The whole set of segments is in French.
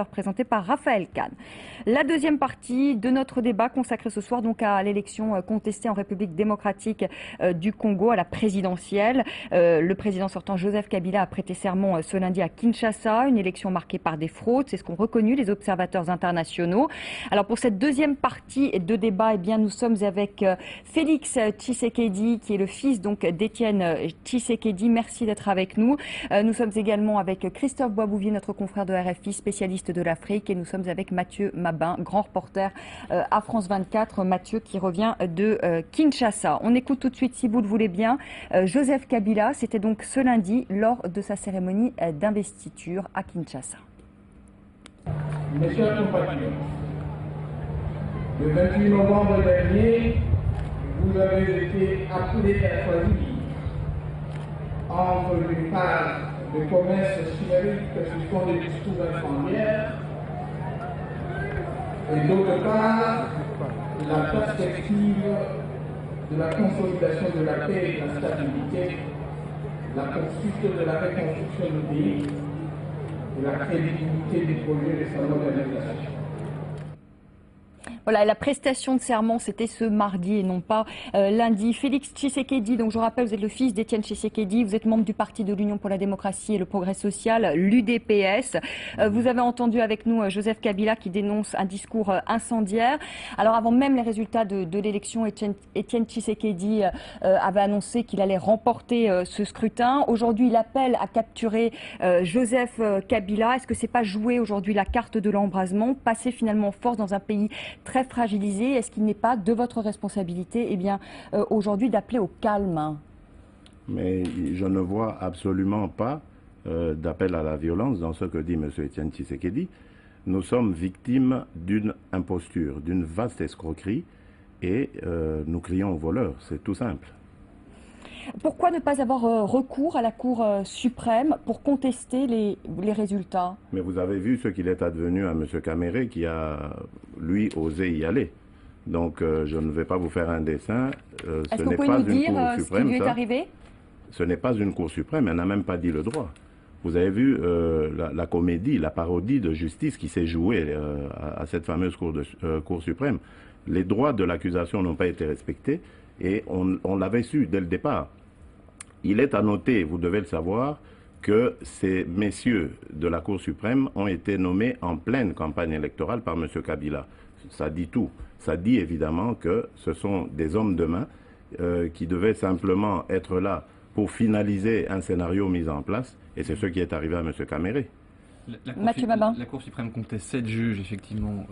présenté par Raphaël Kahn. La deuxième partie de notre débat consacrée ce soir donc à l'élection contestée en République démocratique du Congo à la présidentielle. Le président sortant Joseph Kabila a prêté serment ce lundi à Kinshasa, une élection marquée par des fraudes, c'est ce qu'ont reconnu les observateurs internationaux. Alors pour cette deuxième partie de débat, eh bien nous sommes avec Félix Tshisekedi qui est le fils donc d'Étienne Tshisekedi. Merci d'être avec nous. Nous sommes également avec Christophe Boisbouvier, notre confrère de RFI, spécialiste de l'Afrique, et nous sommes avec Mathieu Mabin, grand reporter à France 24. Mathieu qui revient de Kinshasa. On écoute tout de suite, si vous le voulez bien, Joseph Kabila. C'était donc ce lundi lors de sa cérémonie d'investiture à Kinshasa. Mes chers compatriotes, le 28 novembre dernier, vous avez été appelés à choisir entre d'une part le commerce chimérique sur fond de discours incendiaires et d'autre part la perspective de la consolidation de la paix et de la stabilité, la poursuite de la reconstruction du pays et la crédibilité du projet de sa modernisation. Voilà, la prestation de serment, c'était ce mardi et non pas lundi. Félix Tshisekedi, donc je rappelle, vous êtes le fils d'Étienne Tshisekedi, vous êtes membre du Parti de l'Union pour la démocratie et le progrès social, l'UDPS. Vous avez entendu avec nous Joseph Kabila qui dénonce un discours incendiaire. Alors avant même les résultats de l'élection, Étienne Tshisekedi avait annoncé qu'il allait remporter ce scrutin. Aujourd'hui, il appelle à capturer Joseph Kabila. Est-ce que c'est pas jouer aujourd'hui la carte de l'embrasement, passer finalement force dans un pays très fragilisé? Est-ce qu'il n'est pas de votre responsabilité aujourd'hui d'appeler au calme? Mais je ne vois absolument pas d'appel à la violence dans ce que dit M. Étienne Tshisekedi. Nous sommes victimes d'une imposture, d'une vaste escroquerie et nous crions au voleur, c'est tout simple. Pourquoi ne pas avoir recours à la Cour suprême pour contester les résultats? Mais vous avez vu ce qu'il est advenu à M. Kamere qui a, lui, osé y aller. Donc je ne vais pas vous faire un dessin. Est-ce que vous pouvez nous dire ce qui lui est arrivé? Ce n'est pas une Cour suprême, elle n'a même pas dit le droit. Vous avez vu la comédie, la parodie de justice qui s'est jouée à cette fameuse Cour suprême. Les droits de l'accusation n'ont pas été respectés et on l'avait su dès le départ. Il est à noter, vous devez le savoir, que ces messieurs de la Cour suprême ont été nommés en pleine campagne électorale par M. Kabila. Ça dit tout. Ça dit évidemment que ce sont des hommes de main qui devaient simplement être là pour finaliser un scénario mis en place, et c'est ce qui est arrivé à M. Kamere. Mathieu Mabin. La Cour suprême comptait 7 juges, effectivement,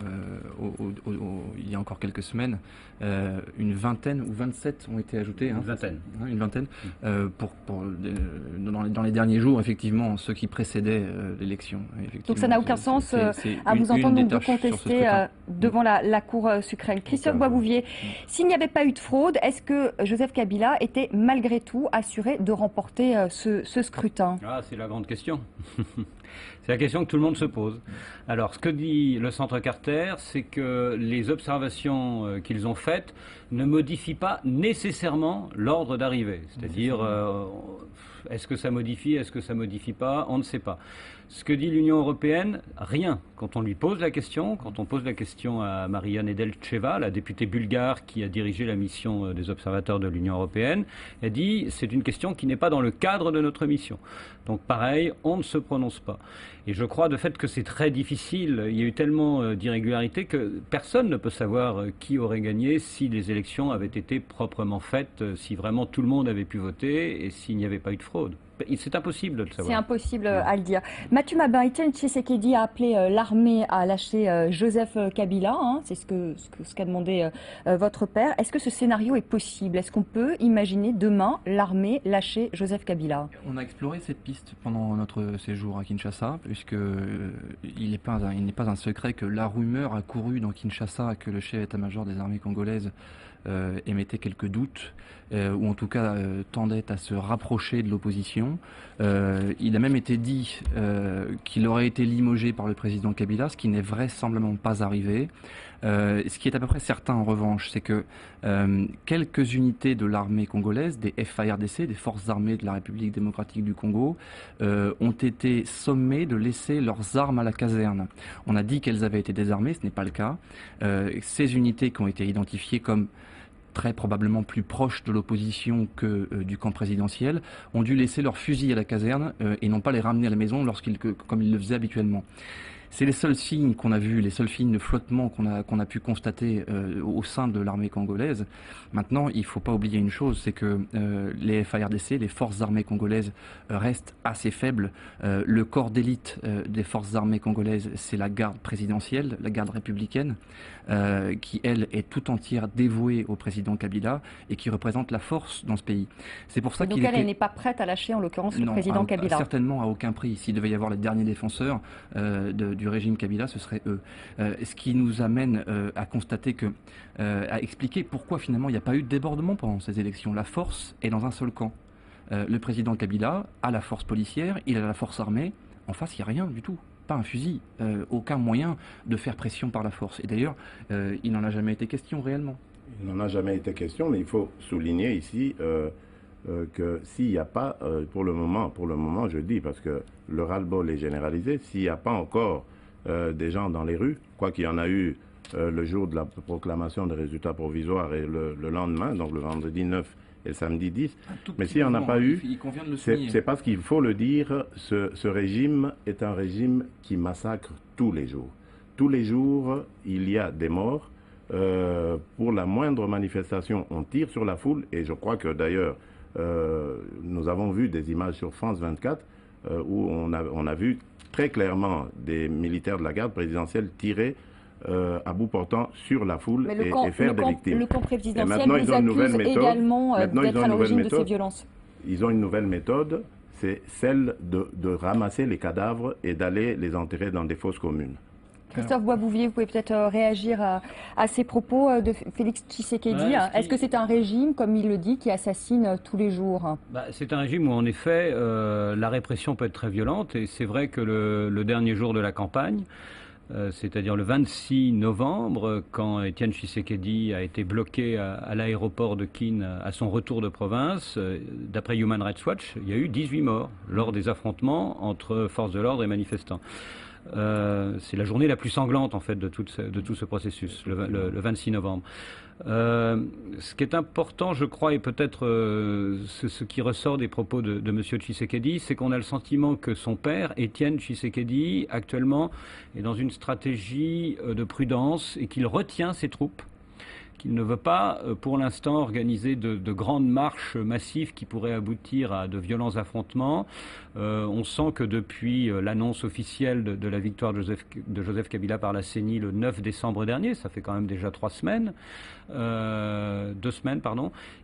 il y a encore quelques semaines. Une vingtaine ou 27 ont été ajoutés. Une vingtaine. Une vingtaine. Dans les derniers jours, effectivement, ceux qui précédaient l'élection. Donc ça n'a aucun sens à vous entendre donc de contester devant la Cour suprême. Christophe Boisbouvier, s'il n'y avait pas eu de fraude, est-ce que Joseph Kabila était malgré tout assuré de remporter ce scrutin? Ah, c'est la grande question. C'est la question que tout le monde se pose. Alors, ce que dit le Centre Carter, c'est que les observations qu'ils ont faites ne modifient pas nécessairement l'ordre d'arrivée. C'est-à-dire, est-ce que ça modifie, est-ce que ça modifie pas, on ne sait pas. Ce que dit l'Union européenne, rien. Quand on lui pose la question, quand on pose la question à Maria Nedelcheva, la députée bulgare qui a dirigé la mission des observateurs de l'Union européenne, elle dit c'est une question qui n'est pas dans le cadre de notre mission. Donc pareil, on ne se prononce pas. Et je crois de fait que c'est très difficile. Il y a eu tellement d'irrégularités que personne ne peut savoir qui aurait gagné si les élections avaient été proprement faites, si vraiment tout le monde avait pu voter et s'il n'y avait pas eu de fraude. C'est impossible de le savoir. C'est impossible à le dire. Mathieu Mabin, Étienne Tshisekedi a appelé l'armée à lâcher Joseph Kabila. C'est ce qu'a demandé votre père. Est-ce que ce scénario est possible? Est-ce qu'on peut imaginer demain l'armée lâcher Joseph Kabila? On a exploré cette piste pendant notre séjour à Kinshasa, puisque il n'est pas un secret que la rumeur a couru dans Kinshasa que le chef d'état-major des armées congolaises émettait quelques doutes, ou en tout cas tendait à se rapprocher de l'opposition. Il a même été dit qu'il aurait été limogé par le président Kabila, ce qui n'est vraisemblablement pas arrivé. Ce qui est à peu près certain en revanche, c'est que quelques unités de l'armée congolaise, des FARDC, des forces armées de la République démocratique du Congo, ont été sommées de laisser leurs armes à la caserne. On a dit qu'elles avaient été désarmées, ce n'est pas le cas. Ces unités qui ont été identifiées comme très probablement plus proches de l'opposition que du camp présidentiel, ont dû laisser leurs fusils à la caserne et non pas les ramener à la maison comme ils le faisaient habituellement. C'est les seuls signes qu'on a vus, les seuls signes de flottement qu'on a pu constater au sein de l'armée congolaise. Maintenant, il ne faut pas oublier une chose, c'est que les FARDC, les forces armées congolaises, restent assez faibles. Le corps d'élite des forces armées congolaises, c'est la garde présidentielle, la garde républicaine, qui, elle, est tout entière dévouée au président Kabila et qui représente la force dans ce pays. C'est pour ça qu'il elle n'est pas prête à lâcher, en l'occurrence, le président Kabila. Certainement à aucun prix. S'il devait y avoir les derniers défenseurs du régime Kabila, ce serait eux. Ce qui nous amène à constater à expliquer pourquoi finalement il n'y a pas eu de débordement pendant ces élections. La force est dans un seul camp. Le président Kabila a la force policière, il a la force armée. En face, il n'y a rien du tout. Pas un fusil, aucun moyen de faire pression par la force. Et d'ailleurs, il n'en a jamais été question réellement. Il n'en a jamais été question, mais il faut souligner ici que s'il n'y a pas, pour le moment je dis, parce que le ras-le-bol est généralisé, s'il n'y a pas encore des gens dans les rues, quoi qu'il y en a eu le jour de la proclamation des résultats provisoires et le lendemain, donc le vendredi 9 et le samedi 10, mais s'il n'y en a pas eu, c'est parce qu'il faut le dire, ce régime est un régime qui massacre tous les jours. Tous les jours, il y a des morts. Pour la moindre manifestation, on tire sur la foule, et je crois que d'ailleurs, nous avons vu des images sur France 24 où on a vu très clairement des militaires de la garde présidentielle tirer à bout portant sur la foule et faire des victimes. Le camp présidentiel vous accuse également d'être à l'origine de ces violences. Ils ont une nouvelle méthode, c'est celle de ramasser les cadavres et d'aller les enterrer dans des fosses communes. Christophe Boisbouvier, vous pouvez peut-être réagir à ces propos de Félix Tshisekedi. Est-ce que c'est un régime, comme il le dit, qui assassine tous les jours? C'est un régime où, en effet, la répression peut être très violente. Et c'est vrai que le dernier jour de la campagne, c'est-à-dire le 26 novembre, quand Étienne Tshisekedi a été bloqué à l'aéroport de Kin à son retour de province, d'après Human Rights Watch, il y a eu 18 morts lors des affrontements entre forces de l'ordre et manifestants. C'est la journée la plus sanglante en fait de tout ce processus, le 26 novembre. Ce qui est important, je crois, et peut-être ce qui ressort des propos de M. Tshisekedi, c'est qu'on a le sentiment que son père, Étienne Tshisekedi, actuellement est dans une stratégie de prudence et qu'il retient ses troupes, qu'il ne veut pas, pour l'instant, organiser de grandes marches massives qui pourraient aboutir à de violents affrontements. On sent que depuis l'annonce officielle de la victoire de Joseph Kabila par la CENI le 9 décembre dernier, ça fait quand même déjà 2 semaines,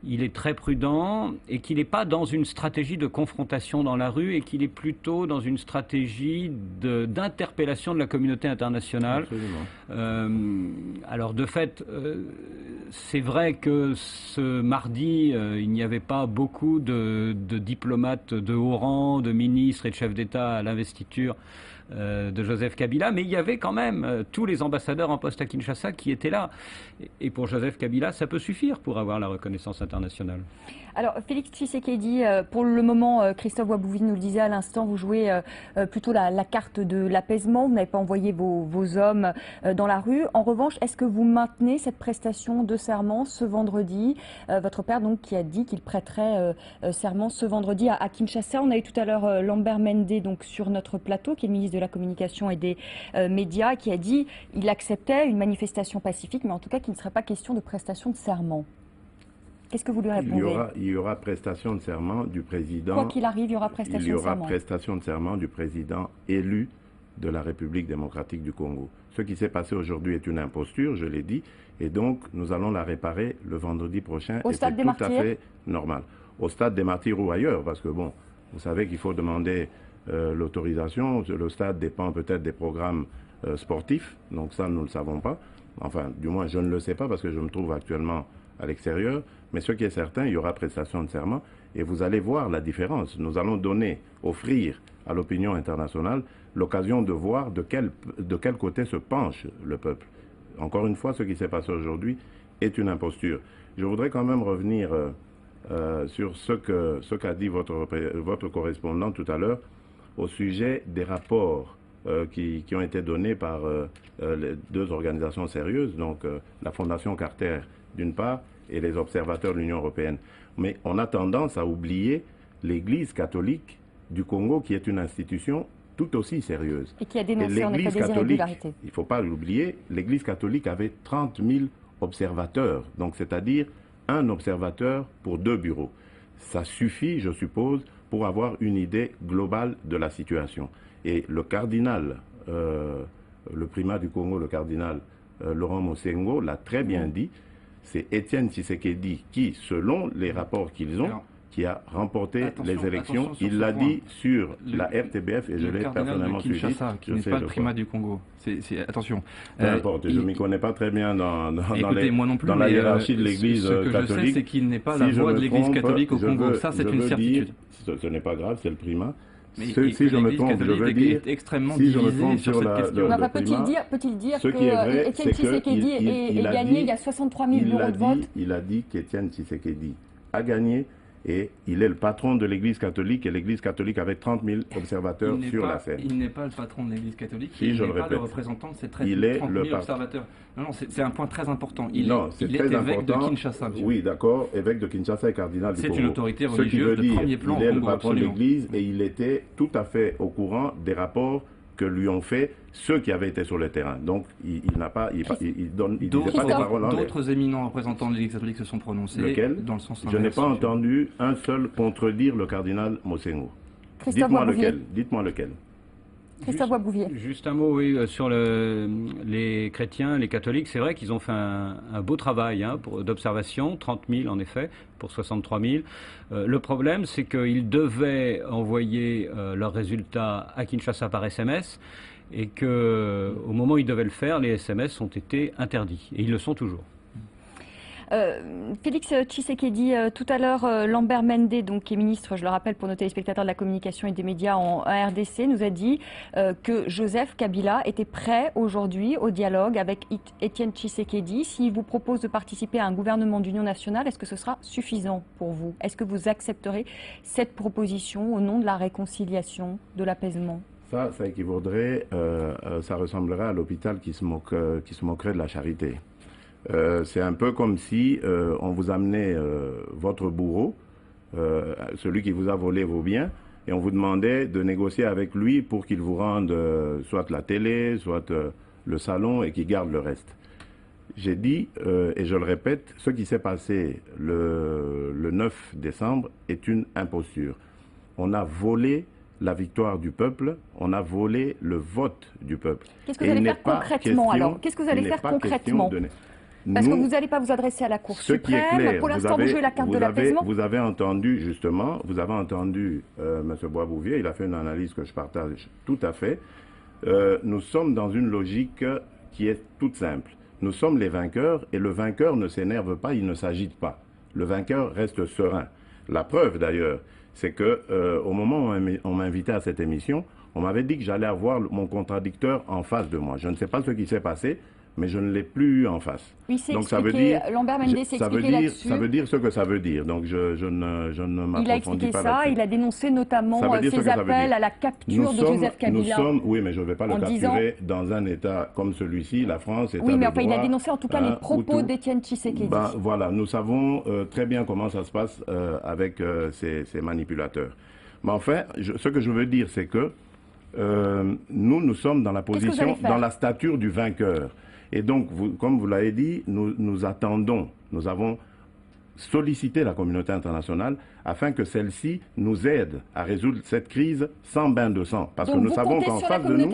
il est très prudent et qu'il n'est pas dans une stratégie de confrontation dans la rue et qu'il est plutôt dans une stratégie d'interpellation de la communauté internationale. Alors de fait, c'est vrai que ce mardi, il n'y avait pas beaucoup de diplomates de haut rang, de ministres et de chefs d'État à l'investiture de Joseph Kabila, mais il y avait quand même tous les ambassadeurs en poste à Kinshasa qui étaient là. Et pour Joseph Kabila, ça peut suffire pour avoir la reconnaissance internationale. Alors, Félix Tshisekedi, pour le moment, Christophe Boisbouvier nous le disait à l'instant, vous jouez plutôt la carte de l'apaisement, vous n'avez pas envoyé vos hommes dans la rue. En revanche, est-ce que vous maintenez cette prestation de serment ce vendredi? Votre père, donc, qui a dit qu'il prêterait serment ce vendredi à Kinshasa. On a eu tout à l'heure Lambert Mende, donc, sur notre plateau, qui est le ministre de la Communication et des Médias, qui a dit qu'il acceptait une manifestation pacifique, mais en tout cas qu'il ne serait pas question de prestation de serment. Qu'est-ce que vous lui répondez? Il y aura prestation de serment du président. Quoi qu'il arrive, il y aura prestation de serment. Il y aura prestation de serment du président élu de la République démocratique du Congo. Ce qui s'est passé aujourd'hui est une imposture, je l'ai dit, et donc nous allons la réparer le vendredi prochain. Au stade des Martyrs ? C'est tout à fait normal. Au stade des Martyrs ou ailleurs, parce que bon, vous savez qu'il faut demander l'autorisation. Le stade dépend peut-être des programmes sportifs, donc ça nous ne le savons pas. Enfin, du moins je ne le sais pas parce que je me trouve actuellement à l'extérieur, mais ce qui est certain, il y aura prestation de serment et vous allez voir la différence. Nous allons offrir à l'opinion internationale l'occasion de voir de quel côté se penche le peuple. Encore une fois, ce qui s'est passé aujourd'hui est une imposture. Je voudrais quand même revenir sur ce qu'a dit votre correspondant tout à l'heure au sujet des rapports qui ont été donnés par les deux organisations sérieuses, donc la Fondation Carter d'une part et les observateurs de l'Union européenne. Mais on a tendance à oublier l'Église catholique du Congo qui est une institution tout aussi sérieuse. Et qui a dénoncé en effet des irrégularités. Il ne faut pas l'oublier, l'Église catholique avait 30 000 observateurs, donc c'est-à-dire un observateur pour 2 bureaux. Ça suffit, je suppose, pour avoir une idée globale de la situation. Et le cardinal, le primat du Congo, le cardinal Laurent Mosengo, l'a très bien dit, c'est Étienne Tshisekedi qui, selon les rapports qu'ils ont, qui a remporté les élections. Il l'a dit sur la RTBF et je l'ai personnellement suivi. Qui n'est pas le primat du Congo. Attention. Peu importe, je ne m'y connais pas très bien dans la hiérarchie de l'Église catholique. Ce que je sais, c'est qu'il n'est pas la voix de l'Église catholique au Congo. Ça, c'est une certitude. Ce n'est pas grave, c'est le primat. Mais si je me trompe, je veux dire, extrêmement si je me divisé trompe sur cette question. Peut-il dire que Étienne Tshisekedi est gagné, il y a 63 000 bureaux de vote? Il a dit qu'Étienne Tshisekedi a gagné et il est le patron de l'Église catholique et l'Église catholique avec 30 000 observateurs sur la scène. Il n'est pas le patron de l'Église catholique, il n'est pas le représentant de ces 30 000 observateurs. Non, c'est un point très important. Il est évêque de Kinshasa. Oui, d'accord, évêque de Kinshasa et cardinal du Congo. C'est une autorité religieuse de premier plan au Congo. Il est le patron de l'Église et il était tout à fait au courant des rapports que lui ont fait ceux qui avaient été sur le terrain. Donc, il n'a pas, il disait pas des paroles en l'air. D'autres éminents représentants de l'Église catholique se sont prononcés dans le sens inverse. Je n'ai pas entendu un seul contredire le cardinal Mosengo. Dites-moi lequel. Dites-moi lequel. Christophe Boisbouvier. Juste un mot sur les chrétiens, les catholiques. C'est vrai qu'ils ont fait un beau travail d'observation, 30 000 en effet, pour 63 000. Le problème, c'est qu'ils devaient envoyer leurs résultats à Kinshasa par SMS et qu'au moment où ils devaient le faire, les SMS ont été interdits. Et ils le sont toujours. Félix Tshisekedi, tout à l'heure, Lambert Mende, donc, qui est ministre, je le rappelle pour nos téléspectateurs, de la communication et des médias en RDC, nous a dit que Joseph Kabila était prêt aujourd'hui au dialogue avec Étienne Tshisekedi. S'il vous propose de participer à un gouvernement d'union nationale, est-ce que ce sera suffisant pour vous? Est-ce que vous accepterez cette proposition au nom de la réconciliation, de l'apaisement? Ça équivaudrait, ça ressemblerait à l'hôpital qui se moquerait de la charité. C'est un peu comme si on vous amenait votre bourreau, celui qui vous a volé vos biens, et on vous demandait de négocier avec lui pour qu'il vous rende soit la télé, soit le salon et qu'il garde le reste. J'ai dit, et je le répète, ce qui s'est passé le 9 décembre est une imposture. On a volé la victoire du peuple, on a volé le vote du peuple. Qu'est-ce que vous allez faire concrètement alors? Qu'est-ce que vous allez faire concrètement? Parce que vous n'allez pas vous adresser à la Cour suprême. Pour l'instant, vous jouez la carte de l'apaisement. Vous avez entendu, justement, M. Boisbouvier, il a fait une analyse que je partage tout à fait. Nous sommes dans une logique qui est toute simple. Nous sommes les vainqueurs et le vainqueur ne s'énerve pas, il ne s'agite pas. Le vainqueur reste serein. La preuve, d'ailleurs, c'est qu'au moment où on m'a invité à cette émission, on m'avait dit que j'allais avoir mon contradicteur en face de moi. Je ne sais pas ce qui s'est passé, mais je ne l'ai plus eu en face. Donc ça veut dire, Lambert Mende s'est expliqué là-dessus. Ça veut dire ce que ça veut dire. Donc je ne m'approfondis pas. Il a expliqué ça, il a dénoncé notamment ses appels à la capture de Joseph Kabila. Oui, mais je ne vais pas le capturer dans un État comme celui-ci, la France, État Oui, mais de enfin, droit, il a dénoncé en tout cas les propos d'Étienne Tshisekedi. Voilà, nous savons très bien comment ça se passe avec ces manipulateurs. Mais enfin, ce que je veux dire, c'est que nous sommes dans la position, dans la stature du vainqueur. Et donc, comme vous l'avez dit, nous attendons, nous avons sollicité la communauté internationale afin que celle-ci nous aide à résoudre cette crise sans bain de sang. Parce que nous savons qu'en face de nous,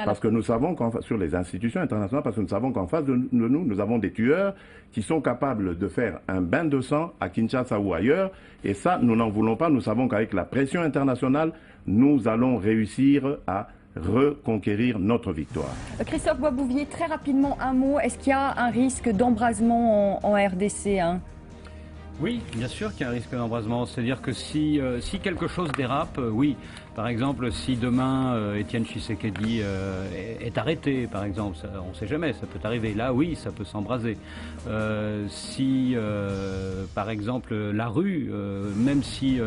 parce que nous savons sur les institutions internationales, parce que nous savons qu'en face de nous, nous avons des tueurs qui sont capables de faire un bain de sang à Kinshasa ou ailleurs. Et ça, nous n'en voulons pas. Nous savons qu'avec la pression internationale, nous allons réussir à reconquérir notre victoire. Christophe Boisbouvier, très rapidement un mot, est-ce qu'il y a un risque d'embrasement en RDC Oui, bien sûr qu'il y a un risque d'embrasement. C'est-à-dire que si quelque chose dérape, oui. Par exemple, si demain Étienne Tshisekedi est arrêté, par exemple, ça, on ne sait jamais, ça peut arriver. Là, oui, ça peut s'embraser. Si, par exemple, la rue, même si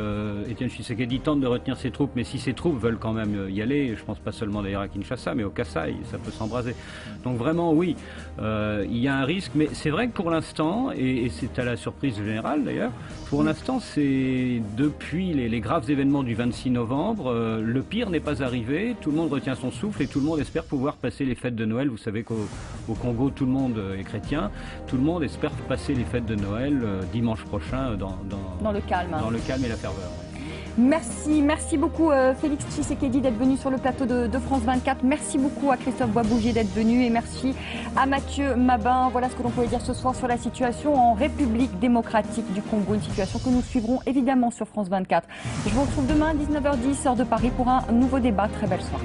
Étienne Tshisekedi tente de retenir ses troupes, mais si ses troupes veulent quand même y aller, je ne pense pas seulement d'ailleurs à Kinshasa, mais au Kasaï, ça peut s'embraser. Donc vraiment, oui, il y a un risque. Mais c'est vrai que pour l'instant, et c'est à la surprise générale d'ailleurs, pour l'instant, c'est depuis les graves événements du 26 novembre, le pire n'est pas arrivé, tout le monde retient son souffle et tout le monde espère pouvoir passer les fêtes de Noël. Vous savez qu'au Congo, tout le monde est chrétien, tout le monde espère passer les fêtes de Noël dimanche prochain dans le calme. Dans le calme et la ferveur. Merci beaucoup Félix Tshisekedi d'être venu sur le plateau de France 24. Merci beaucoup à Christophe Boisbouvier d'être venu et merci à Mathieu Mabin. Voilà ce que l'on pouvait dire ce soir sur la situation en République démocratique du Congo, une situation que nous suivrons évidemment sur France 24. Je vous retrouve demain 19h10 heure de Paris pour un nouveau débat. Très belle soirée.